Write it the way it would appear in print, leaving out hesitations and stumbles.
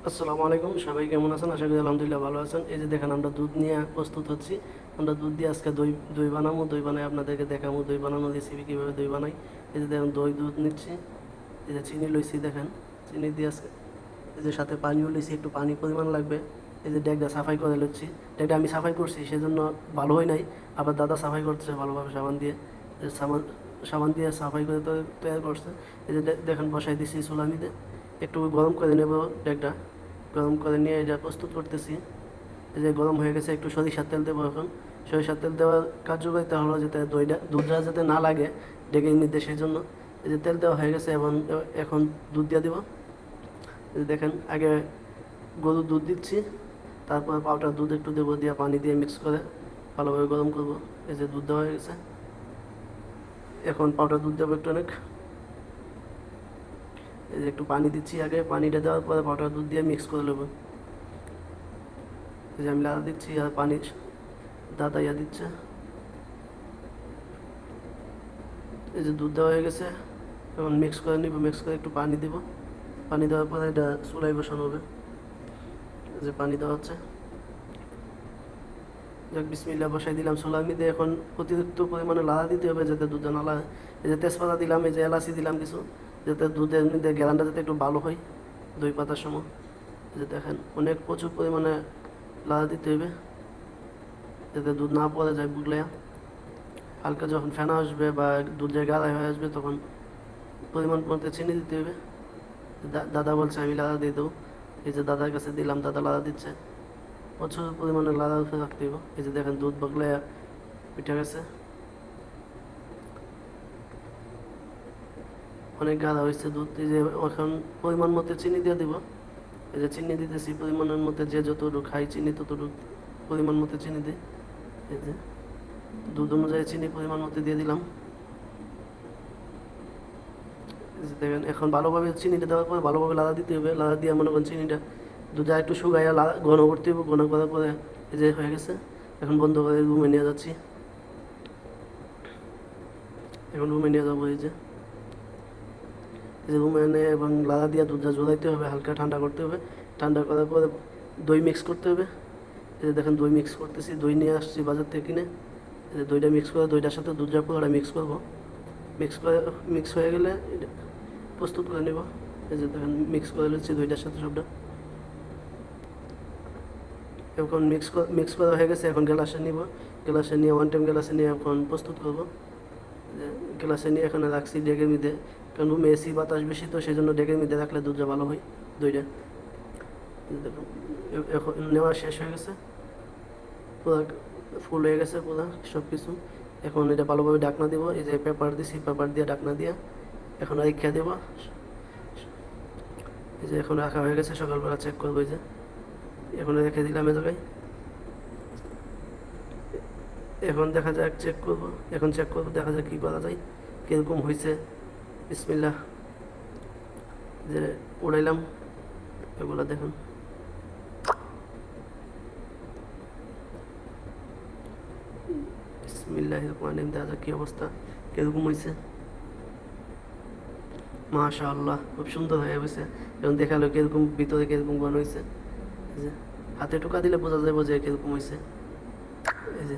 আসসালামু আলাইকুম, সবাই কেমন আছেন? আশা করি আলহামদুলিল্লাহ ভালো আছেন। এই যে দেখেন, আমরা দুধ নিয়ে প্রস্তুত হচ্ছি। আমরা দুধ দিয়ে আজকে দই দই বানাবো। দই বানাই আপনাদেরকে দেখাবো দই বানানোর রেসিপি, কীভাবে দই বানাই। এই যে দেখেন, দুধ নিচ্ছি। এই যে চিনি লইছি, দেখেন চিনি দিয়ে আজকে। এই যে সাথে পানিও লইছি, একটু পানি পরিমাণ লাগবে। এই যে ডেকটা সাফাই করে লচ্ছি। ডেকটা আমি সাফাই করছি, সেজন্য ভালো হয় নাই। আবার দাদা সাফাই করছে ভালোভাবে সাবান দিয়ে। সাবান দিয়ে সাফাই করে তৈরি করছে। এই যে দেখেন, বসাই দিছি চুলানিতে। একটু গরম করে নেব ডেকটা। গরম করে নিয়ে এটা প্রস্তুত করতেছি। এই যে গরম হয়ে গেছে, একটু সরিষার তেল দেবো এখন। সরিষার তেল দেওয়ার কার্যকারিতা হলো যাতে দুধটা যাতে না লাগে ডেকে নিতে, সেই জন্য। এই যে তেল দেওয়া হয়ে গেছে, এখন দুধ দিয়ে দেবো। এই যে দেখেন, আগে গরুর দুধ দিচ্ছি, তারপর পাউডার দুধ একটু দেবো, দিয়ে পানি দিয়ে মিক্স করে ভালোভাবে গরম করবো। এই যে দুধ দেওয়া হয়ে গেছে, এখন পাউডার দুধ দেবো একটু অনেক। এই যে একটু পানি দিচ্ছি আগে, পানিটা দেওয়ার পরে পাউডার দুধ দিয়ে মিক্স করে নেবো। এই যে আমি লাড়া দিচ্ছি, আর পানি দাদা ইয়া দিচ্ছে। এই যে দুধ দেওয়া হয়ে গেছে, এখন মিক্স করে নিব। মিক্স করে একটু পানি দিব। পানি দেওয়ার পরে এটা চুলায় বসানো হবে। এই যে পানি দেওয়া হচ্ছে। যাক, বিসমিল্লাহ বসাই দিলাম চুলার মধ্যে। এখন অতিরিক্ত পরিমাণে লাড়া দিতে হবে যাতে দুধটা না লাগে। এই যে তেজপাতা দিলাম, এই যে এলাচি দিলাম কিছু, যাতে দুধের মধ্যে গ্যারানটা যাতে একটু ভালো হয় দই পাতার সময়। এই যে দেখেন, অনেক প্রচুর পরিমাণে লাড়া দিতে হবে যাতে দুধ না পড়ে যায় বুগলে। হালকা যখন ফেনা আসবে বা দুধের গাঢ় হয়ে আসবে, তখন পরিমাণ মতো চিনি দিতে হবে। দাদা বলছে আমি লাড়া দিয়ে দেবো। এই যে দাদার কাছে দিলাম, দাদা লাড়া দিচ্ছে। প্রচুর পরিমাণে লাড়া উঠে রাখতে হবে। এই যে দেখেন, দুধ বগলে উঠে গেছে, অনেক গাঢ় হয়েছে দুধ। এই যে এখন পরিমাণ মতো চিনি দিয়ে দিব। এই যে চিনি দিতেছি পরিমাণের মধ্যে, যে যতটুকু খাই চিনি ততটুকু পরিমাণ মতো চিনি দিই। এই যে দুধ অনুযায়ী চিনি পরিমাণ মতো দিয়ে দিলাম। দেখেন, এখন ভালোভাবে চিনিটা দেওয়ার পর ভালোভাবে লাড়া দিতে হবে। লাড়া দিয়ে মনে করেন চিনিটা দুধটা একটু শুকাইয়া ঘন করতে হবে। ঘন করার পরে এই যে হয়ে গেছে, এখন বন্ধ করে রুমে নিয়ে যাচ্ছি। এখন রুমে নিয়ে যাবো। এই যে রুমে এনে এবং লাড়া দিয়ে দুধটা জ্বলাইতে হবে, হালকা ঠান্ডা করতে হবে। ঠান্ডা করার পরে দই মিক্স করতে হবে। এই যে দেখেন, দই মিক্স করতেছি। দই নিয়ে আসছি বাজার থেকে কিনে। এই যে দইটা মিক্স করে, দইটার সাথে দুধটা পুরোটা মিক্স করবো। মিক্স হয়ে গেলে প্রস্তুত করে নেব। এই যে দেখেন, মিক্স করে নিচ্ছি দইটার সাথে সবটা। এখন মিক্স করা হয়ে গেছে, এখন গ্লাসে নিব। গ্লাসে নিয়ে ওয়ান টাইম গ্লাসে নিয়ে এখন প্রস্তুত করবো। গ্লাসে নিয়ে এখানে রাখছি ডেকের মধ্যে, কারণ রুমে এসি বাতাস বেশি, তো সেই জন্য ডেকের মধ্যে রাখলে দুধটা ভালো হয় দইটা। দেখুন, এখন নেওয়া শেষ হয়ে গেছে, পুরো ফুল হয়ে গেছে পুরো সব কিছু। এখন এটা ভালোভাবে ঢাকনা দিব। এই যে পেপার দিছি, পেপার দিয়ে ঢাকনা দিয়ে এখন রেখে দেবো। এই যে এখন রাখা হয়ে গেছে, সকালবেলা চেক করবো। এই যে এখন রেখে দিলাম এ জায়গায়। এখন দেখা যাক, চেক করব। এখন চেক করবো, দেখা যাক কী করা যায়, কীরকম হয়েছে। বিসমিল্লাহ, যে উড়াইলাম এগুলো দেখুন। বিসমিল্লাহ রহমানির রহিম, দেখা যাক কী অবস্থা, কীরকম হয়েছে। মাশাআল্লাহ, খুব সুন্দর হয়ে গেছে। এখন দেখালো কীরকম ভিতরে কীরকম ঘন হয়েছে। এই যে হাতে টোকা দিলে বোঝা যাবে যে কীরকম হয়েছে। এই যে